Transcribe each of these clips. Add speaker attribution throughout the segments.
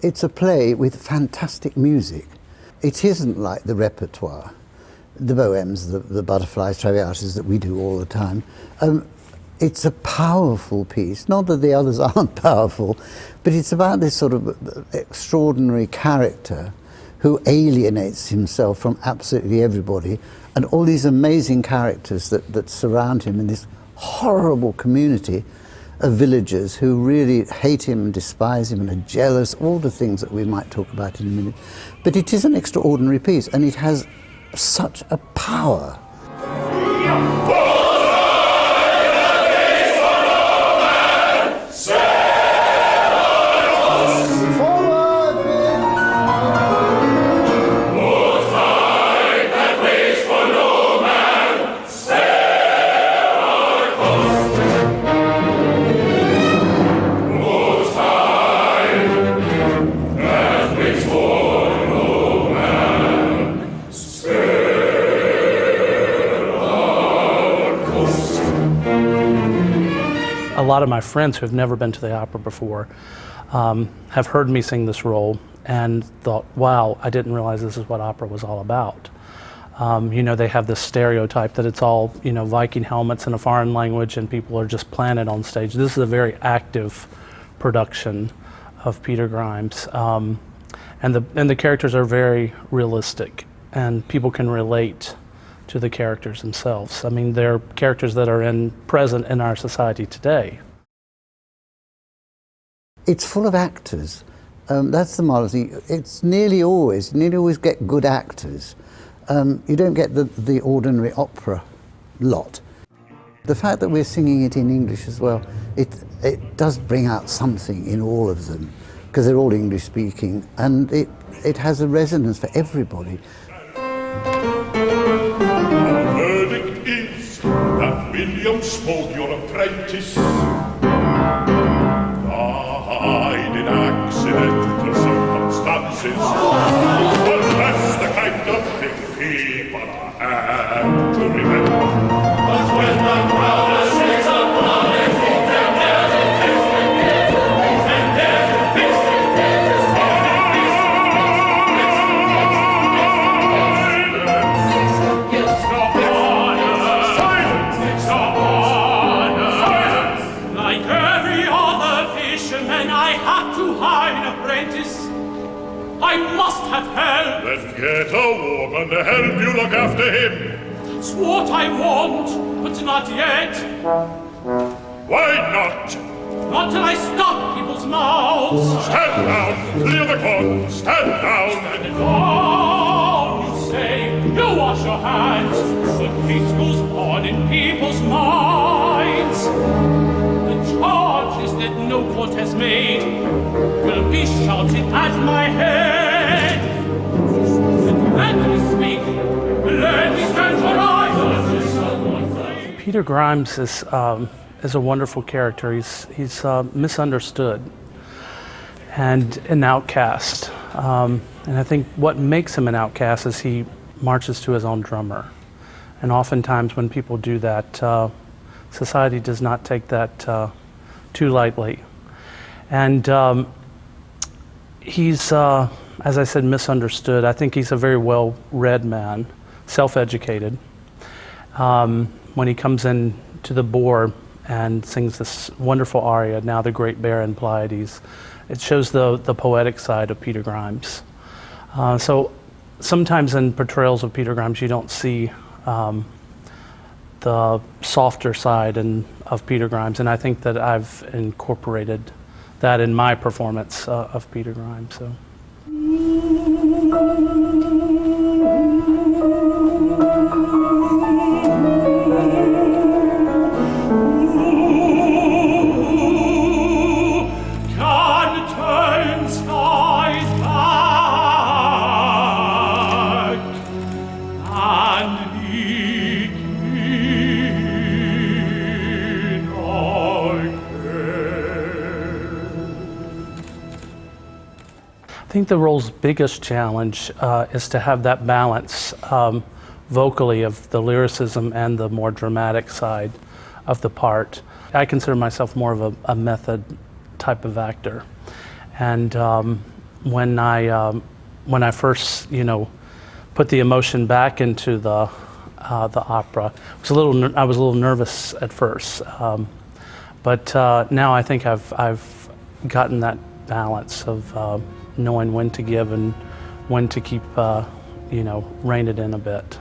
Speaker 1: It's a play with fantastic music. It isn't like the repertoire, the bohèmes, the butterflies, traviatas that we do all the time. It's a powerful piece, not that the others aren't powerful, but it's about this sort of extraordinary character who alienates himself from absolutely everybody, and all these amazing characters that surround him in this horrible community of villagers who really hate him and despise him and are jealous, all the things that we might talk about in a minute. But it is an extraordinary piece, and it has such a power.
Speaker 2: A lot of my friends who have never been to the opera before have heard me sing this role and thought, wow, I didn't realize this is what opera was all about. You know, they have this stereotype that it's all, you know, Viking helmets in a foreign language and people are just planted on stage. This is a very active production of Peter Grimes. And the characters are very realistic and people can relate to the characters themselves. I mean, they're characters that are present in our society today.
Speaker 1: It's full of actors. That's the model thing. It's nearly always get good actors. You don't get the ordinary opera lot. The fact that we're singing it in English as well, it does bring out something in all of them, because they're all English speaking, and it has a resonance for everybody.
Speaker 3: William spoke your apprentice. Died in accidental circumstances. But that's the kind of thing people are apt to remember. But when the crowd sings upon it, and there's a fix, and there's a fix, and there's a fix, and there's a
Speaker 4: I must have help.
Speaker 3: Then get a woman to help you look after him.
Speaker 4: That's what I want, but not yet.
Speaker 3: Why not?
Speaker 4: Not till I stop people's mouths.
Speaker 3: Stand down, clear the court, stand down.
Speaker 4: Stand down, you say, you wash your hands. The case goes on in people's minds. The charges that no court has made will be shouted at my head. And let me speak, let me stand for I.
Speaker 2: Peter Grimes is a wonderful character. He's misunderstood and an outcast. And I think what makes him an outcast is he marches to his own drummer. And oftentimes when people do that, society does not take that too lightly. And he's, as I said, misunderstood. I think he's a very well-read man, self-educated. When he comes in to the board and sings this wonderful aria, Now the Great Bear and Pleiades, it shows the poetic side of Peter Grimes. So sometimes in portrayals of Peter Grimes, you don't see the softer side of Peter Grimes, and I think that I've incorporated that in my performance of Peter Grimes. So. I think the role's biggest challenge is to have that balance vocally of the lyricism and the more dramatic side of the part. I consider myself more of a method type of actor. And when I first, put the emotion back into the opera, I was a little nervous at first, but now I think I've gotten that balance of knowing when to give and when to keep, rein it in a bit.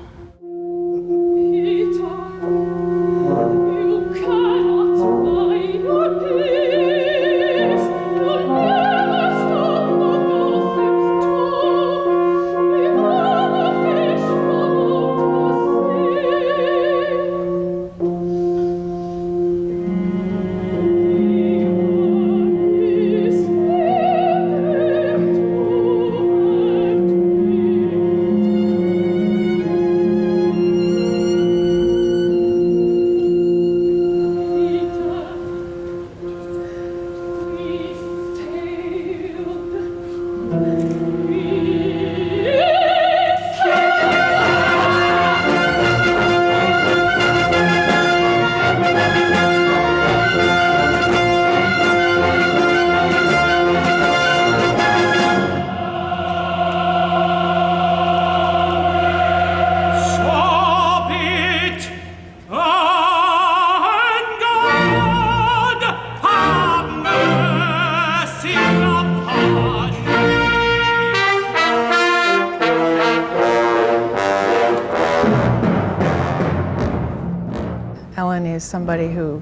Speaker 5: Ellen is somebody who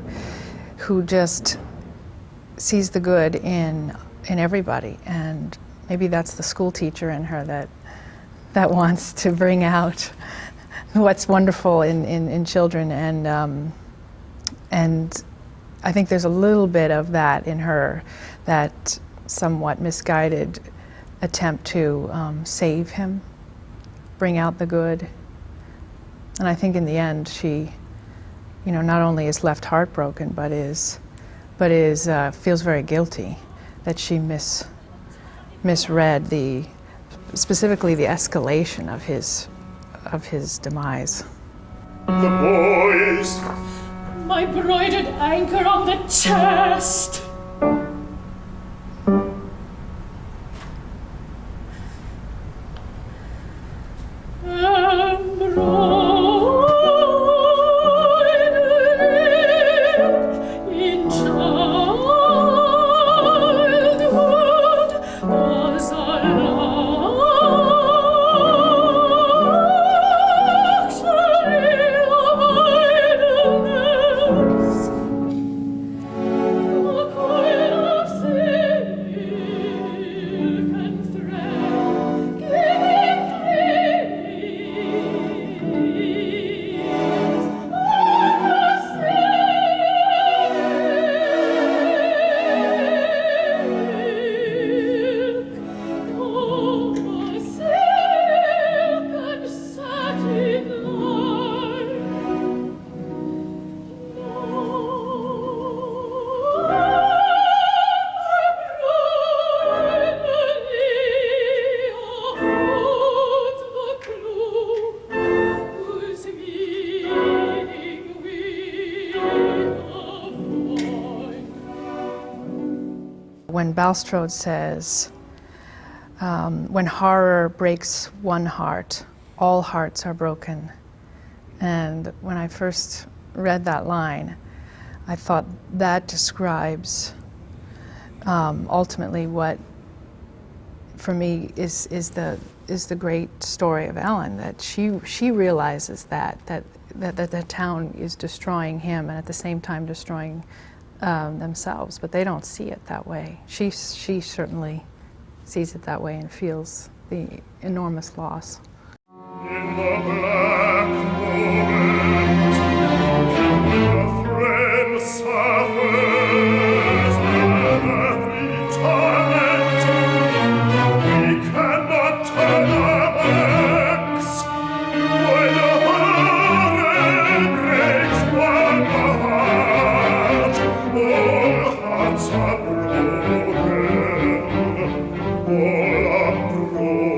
Speaker 5: just sees the good in everybody, and maybe that's the school teacher in her that wants to bring out what's wonderful in children, and I think there's a little bit of that in her, that somewhat misguided attempt to save him, bring out the good. And I think in the end she, not only is left heartbroken, but feels very guilty that she misread specifically the escalation of his demise.
Speaker 3: The boys,
Speaker 4: My broidered anchor on the chest.
Speaker 5: When Balstrode says, when horror breaks one heart, all hearts are broken. And when I first read that line, I thought that describes ultimately what, for me, is the great story of Ellen, that she realizes that the town is destroying him and at the same time destroying themselves, but they don't see it that way. She certainly sees it that way and feels the enormous loss.
Speaker 3: in the black moment, when a friend suffers an earthly torment, we cannot turn our backs. When a horror breaks one heart, all hearts are broken, all are broken.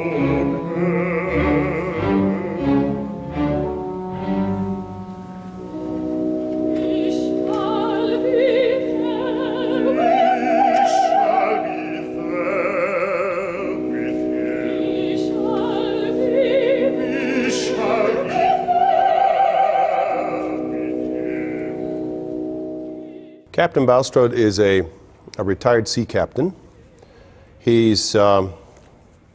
Speaker 6: Captain Balstrode is a retired sea captain. He's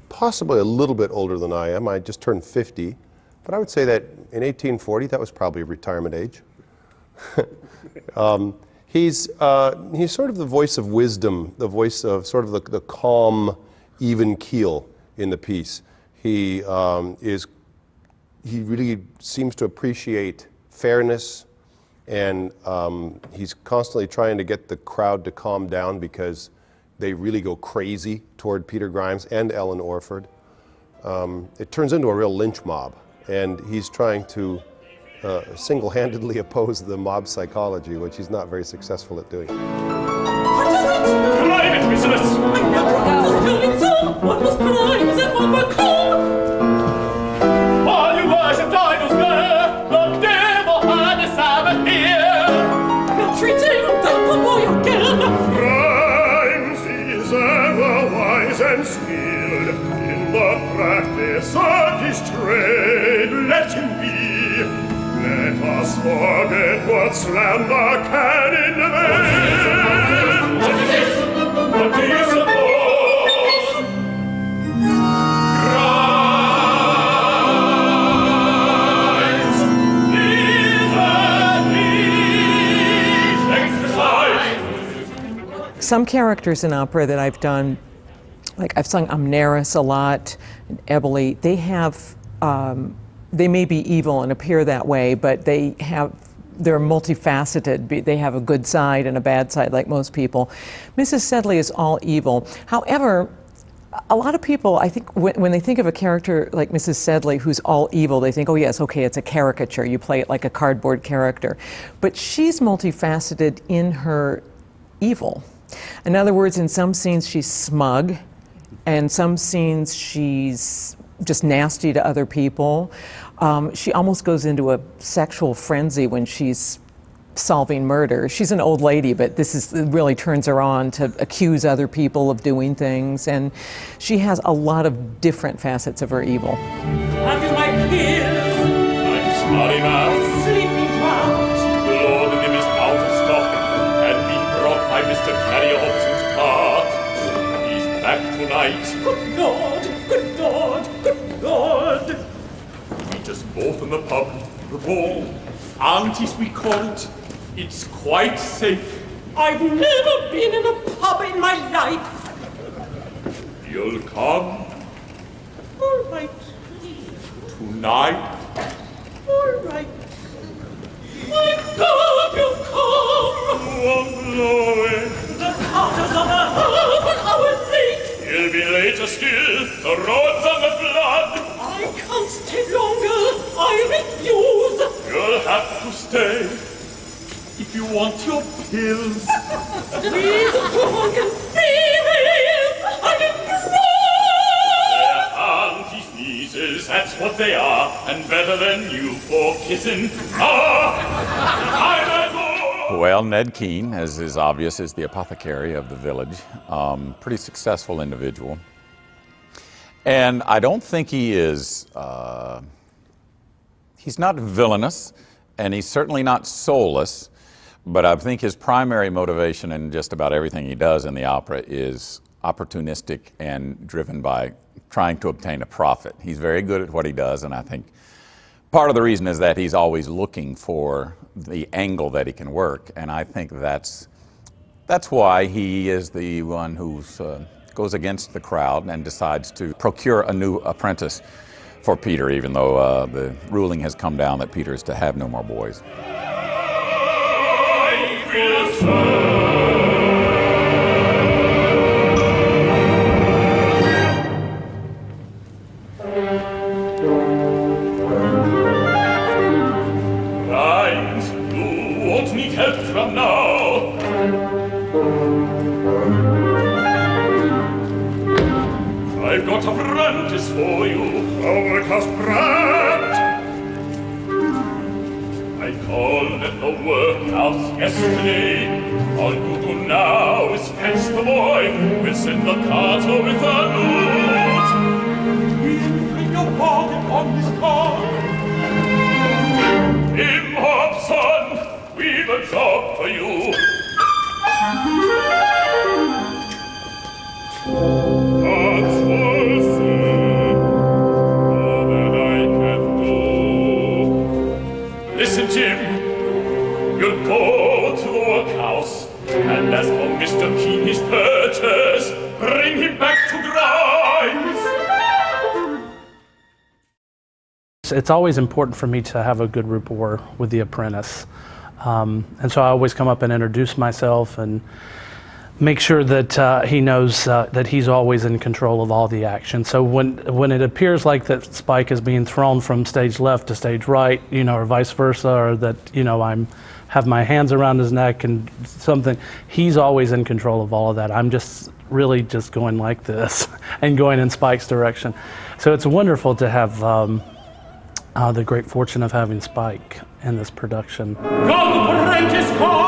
Speaker 6: possibly a little bit older than I am. I just turned 50. But I would say that in 1840, that was probably a retirement age. He's sort of the voice of wisdom, the voice of sort of the calm, even keel in the piece. He really seems to appreciate fairness, and he's constantly trying to get the crowd to calm down because they really go crazy toward Peter Grimes and Ellen Orford. It turns into a real lynch mob, and he's trying to single-handedly oppose the mob psychology, which he's not very successful at doing.
Speaker 4: What is it? Private business! I never know. What was crimes and what were calm? While you worshipped idols there, the devil had a Sabbath here. You're treating the boy again.
Speaker 3: Grimes is ever wise and skilled in the practice of his trade. Let him be. Let us forget what slander can invade. What is it? What do you suppose? Grimes is a exercise.
Speaker 7: Some characters in opera that I've done, like I've sung Amneris a lot, and Eboli, they have, they may be evil and appear that way, but they're multifaceted. They have a good side and a bad side, like most people. Mrs. Sedley is all evil. However, a lot of people, I think, when they think of a character like Mrs. Sedley who's all evil, they think, oh yes, okay, it's a caricature. You play it like a cardboard character. But she's multifaceted in her evil. In other words, in some scenes she's smug, and some scenes she's just nasty to other people. She almost goes into a sexual frenzy when she's solving murder. She's an old lady, but it really turns her on to accuse other people of doing things, and she has a lot of different facets of her evil.
Speaker 4: After my pills,
Speaker 3: I'm sorry, ma'am.
Speaker 4: sleeping draught.
Speaker 3: The Lord in him is out of stock, and be brought by Mr. Carrier Hobson's cart. He's back tonight.
Speaker 4: Good Lord, good Lord, good Lord.
Speaker 3: Meet us both in the pub, the ball. Aunties, we call it. It's quite safe.
Speaker 4: I've never been in a pub in my life.
Speaker 3: You'll come
Speaker 4: All right,
Speaker 3: tonight.
Speaker 4: all right. My God, you've come.
Speaker 3: Oh, glory.
Speaker 4: The carters are half an hour late.
Speaker 3: He'll be later still. The road's on the blood.
Speaker 4: I can't stay longer. I refuse.
Speaker 3: You'll have to stay if you want your pills.
Speaker 4: These drunken thieves! I'm
Speaker 3: They're aunties' nieces, that's what they are, and better than you for kissing. I'm at home.
Speaker 8: Well, Ned Keene, as is obvious, is the apothecary of the village. Pretty successful individual. And I don't think he is, he's not villainous, and he's certainly not soulless, but I think his primary motivation in just about everything he does in the opera is opportunistic and driven by trying to obtain a profit. He's very good at what he does, and I think part of the reason is that he's always looking for the angle that he can work, and I think that's why he is the one who goes against the crowd and decides to procure a new apprentice for Peter, even though the ruling has come down that Peter is to have no more boys.
Speaker 3: Grimes, you won't need help from now. I've got apprentice for you, a workhouse brat. I called at the workhouse yesterday. All you do now is fetch the boy. We'll send the carter with a note. We'll bring a bargain on this car. Him, Hobson, we've a job for you. That's all see, all that I can do.
Speaker 4: Listen, Jim. You'll go to the workhouse and ask for Mr. Keene his purchase. Bring him back to Grimes.
Speaker 2: It's always important for me to have a good rapport with the apprentice. And so I always come up and introduce myself and make sure that he knows that he's always in control of all the action. So when it appears like that Spike is being thrown from stage left to stage right, or vice versa, or that, have my hands around his neck and something, he's always in control of all of that. I'm just really just going like this and going in Spike's direction. So it's wonderful to have the great fortune of having Spike in this production.
Speaker 4: Come, apprentice, come!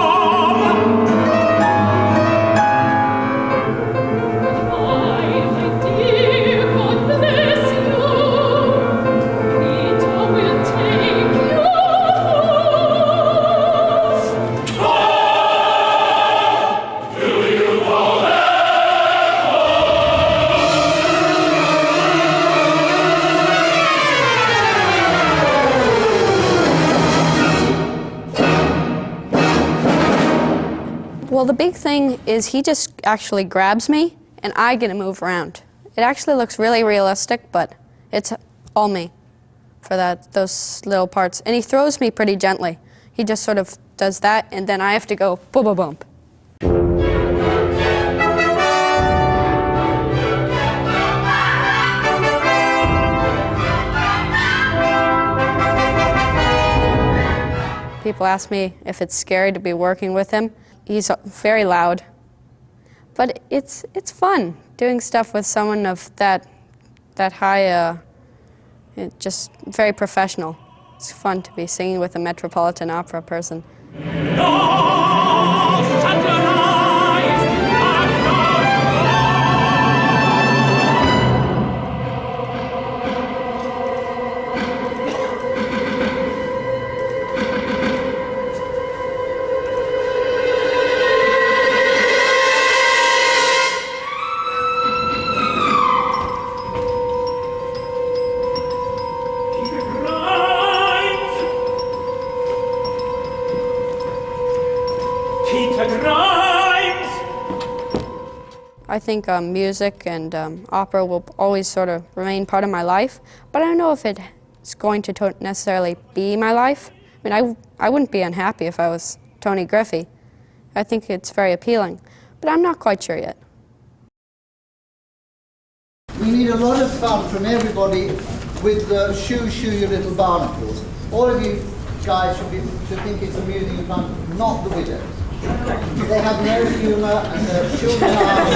Speaker 9: Well, the big thing is he just actually grabs me and I get to move around. It actually looks really realistic, but it's all me for those little parts. And he throws me pretty gently. He just sort of does that, and then I have to go boom, boom, boom. People ask me if it's scary to be working with him. He's very loud, but it's fun doing stuff with someone of that high, just very professional. It's fun to be singing with a Metropolitan Opera person. I think music and opera will always sort of remain part of my life, but I don't know if it's going to necessarily be my life. I mean, I wouldn't be unhappy if I was Tony Griffey. I think it's very appealing, but I'm not quite sure yet.
Speaker 1: We need a lot of fun from everybody with the shoo your little barnacles. All of you guys should think it's amusing and fun, not the widows. They have no humour and their children are...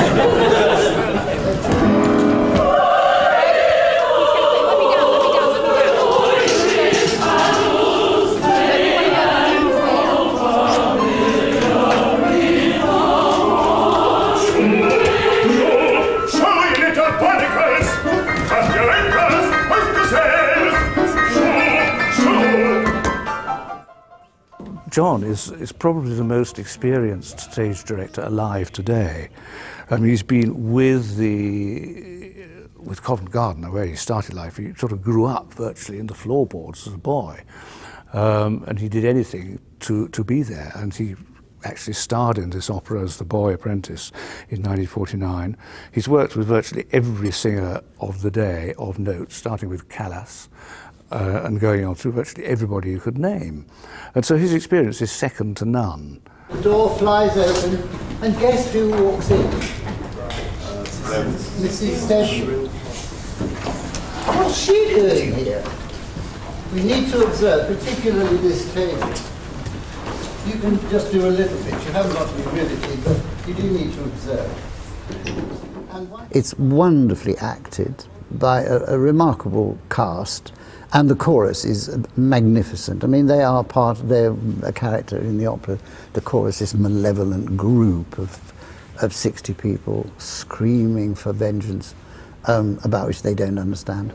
Speaker 10: John is probably the most experienced stage director alive today. I mean, he's been with Covent Garden, where he started life. He sort of grew up virtually in the floorboards as a boy, and he did anything to be there. And he actually starred in this opera as the boy apprentice in 1949. He's worked with virtually every singer of the day of note, starting with Callas, and going on through virtually everybody you could name. And so his experience is second to none.
Speaker 1: The door flies open, and guess who walks in? Mrs. Sedley. What's she doing here? We need to observe, particularly this table. You can just do a little bit. You haven't got to be riveted, but you do need to observe. It's wonderfully acted by a remarkable cast. And the chorus is magnificent. I mean, they are they're a character in the opera. The chorus, this malevolent group of 60 people screaming for vengeance about which they don't understand.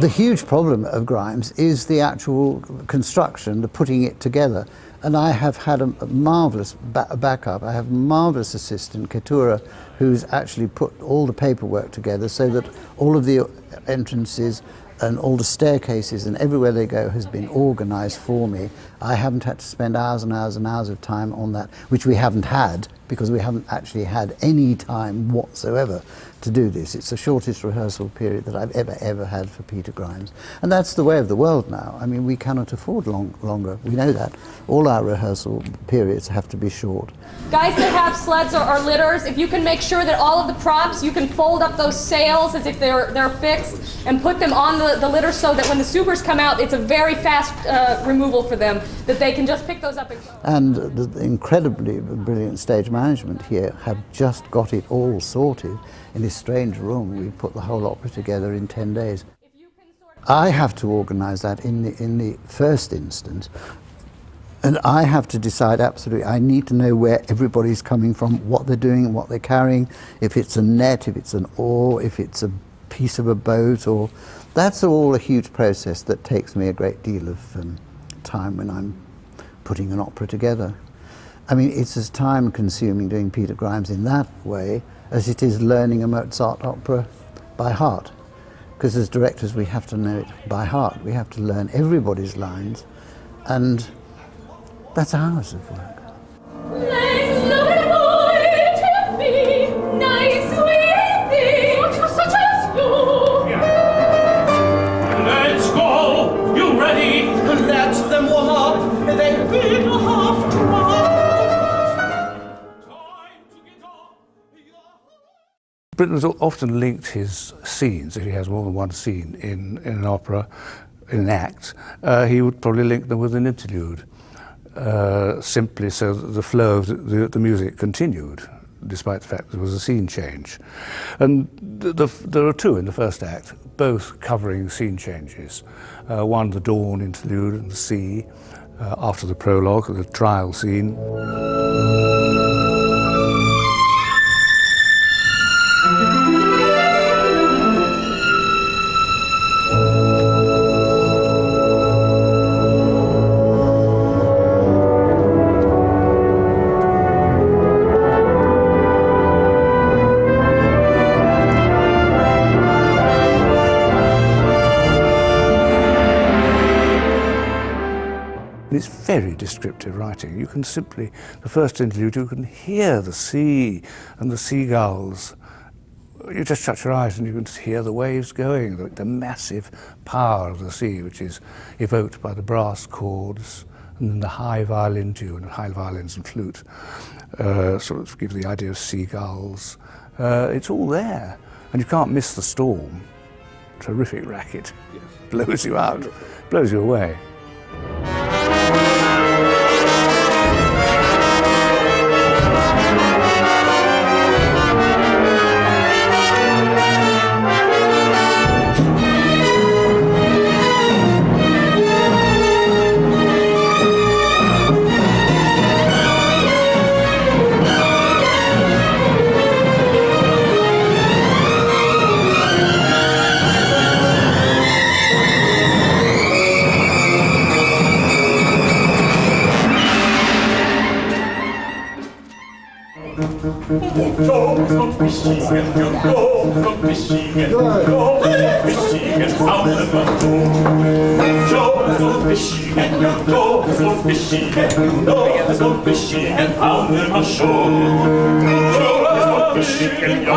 Speaker 1: The huge problem of Grimes is the actual construction, the putting it together. And I have had a marvellous backup. I have a marvellous assistant, Keturah, who's actually put all the paperwork together so that all of the entrances and all the staircases and everywhere they go has been organised for me. I haven't had to spend hours and hours and hours of time on that, which we haven't had because we haven't actually had any time whatsoever to do this. It's the shortest rehearsal period that I've ever had for Peter Grimes. And that's the way of the world now. I mean, we cannot afford longer. We know that. All our rehearsal periods have to be short.
Speaker 11: Guys that have sleds or litters, if you can make sure that all of the props, you can fold up those sails as if they're fixed and put them on the litter so that when the supers come out, it's a very fast removal for them, that they can just pick those up and go.
Speaker 1: And the incredibly brilliant stage management here have just got it all sorted. In this strange room, we put the whole opera together in 10 days. I have to organise that in the first instance. And I have to decide absolutely, I need to know where everybody's coming from, what they're doing, what they're carrying, if it's a net, if it's an oar, if it's a piece of a boat, or that's all a huge process that takes me a great deal of time when I'm putting an opera together. I mean, it's as time consuming doing Peter Grimes in that way as it is learning a Mozart opera by heart. Because as directors we have to know it by heart. We have to learn everybody's lines, and that's hours of work.
Speaker 11: Let's look at a boy to be nice sweet thing, such as you.
Speaker 4: Let's go. You ready?
Speaker 12: Let them warm up. They've been half drunk.
Speaker 10: Britten has often linked his scenes, if he has more than one scene in an opera, in an act, he would probably link them with an interlude, simply so that the flow of the music continued, despite the fact there was a scene change. And there are two in the first act, both covering scene changes. One, the dawn interlude and the sea, after the prologue, the trial scene. It's very descriptive writing. You can simply, the first interlude, you can hear the sea and the seagulls. You just shut your eyes and you can hear the waves going, the massive power of the sea, which is evoked by the brass chords and then the high violin tune, high violins and flute, sort of give the idea of seagulls. It's all there, and you can't miss the storm. Terrific racket. Yes. Blows you out, blows you away.
Speaker 3: Go from fishing and you go from fishing and you go from fishing and out of the boat. Go from fishing and you go from fishing and you go from fishing and out of the shore. Go from fishing and you go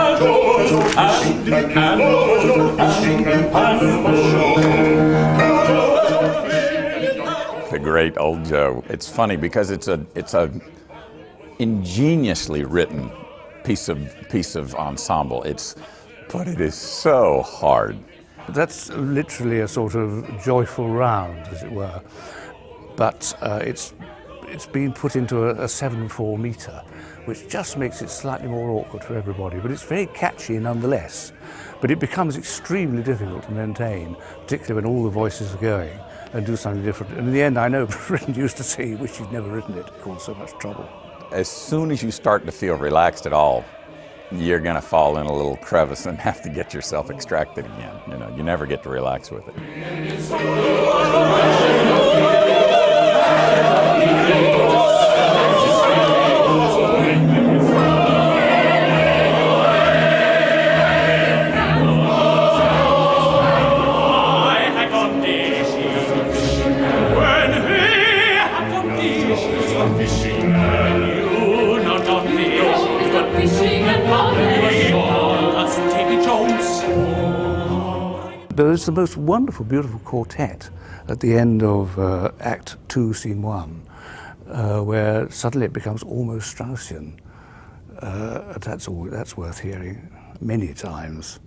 Speaker 3: from fishing and go from fishing and out of the shore.
Speaker 8: The great old Joe. It's funny because it's a ingeniously written piece of ensemble. But it is so hard.
Speaker 10: That's literally a sort of joyful round, as it were. But it's been put into a 7/4 meter, which just makes it slightly more awkward for everybody. But it's very catchy nonetheless. But it becomes extremely difficult to maintain, particularly when all the voices are going, and do something different. And in the end, I know Britten used to say he wished he'd never written it. It caused so much trouble.
Speaker 8: As soon as you start to feel relaxed at all, you're going to fall in a little crevice and have to get yourself extracted again. You know, you never get to relax with it.
Speaker 10: But it's the most wonderful, beautiful quartet at the end of Act 2, Scene 1, where suddenly it becomes almost Straussian. That's worth hearing many times.